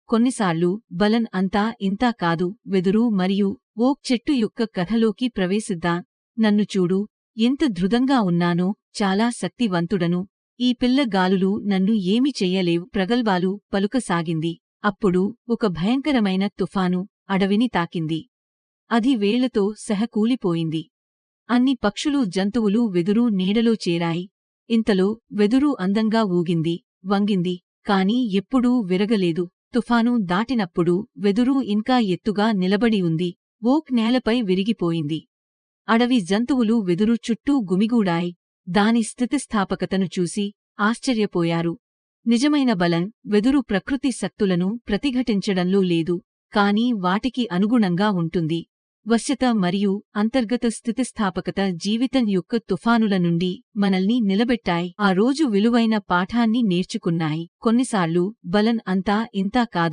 కొన్నిసార్లు బలన్ అంతా ఇంతా కాదు. వెదురు మరియు ఓక్ చెట్టు యొక్క కథలోకి ప్రవేశిద్దాం. నన్ను చూడు, ఎంత దృఢంగా ఉన్నానో, చాలా శక్తివంతుడను. ఈ పిల్ల గాలులు నన్ను ఏమి చెయ్యలేవు ప్రగల్భాలు పలుకసాగింది. అప్పుడు ఒక భయంకరమైన తుఫాను అడవిని తాకింది. అది వేళ్లతో సహకూలిపోయింది. అన్ని పక్షులు జంతువులు వెదురు నీడలో చేరాయి. ఇంతలో వెదురు అందంగా ఊగింది, వంగింది, కాని ఎప్పుడూ విరగలేదు. తుఫాను దాటినప్పుడు వెదురు ఇంకా ఎత్తుగా నిలబడి ఉంది. ఓక్ నేలపై విరిగిపోయింది. అడవి జంతువులు వెదురు చుట్టూ గుమిగూడాయి. దాని స్థితిస్థాపకతను చూసి ఆశ్చర్యపోయారు. నిజమైన బలం వెదురు ప్రకృతి శక్తులను ప్రతిఘటించడంలో లేదు, కాని వాటికి అనుగుణంగా ఉంటుంది. వశ్యత మరియు అంతర్గత స్థితిస్థాపకత జీవితం యొక్క తుఫానుల నుండి మనల్ని నిలబెట్టాయి. ఆ రోజు విలువైన పాఠాన్ని నేర్చుకున్నాయి. కొన్నిసార్లు బలం అంతా ఇంతా కాదు.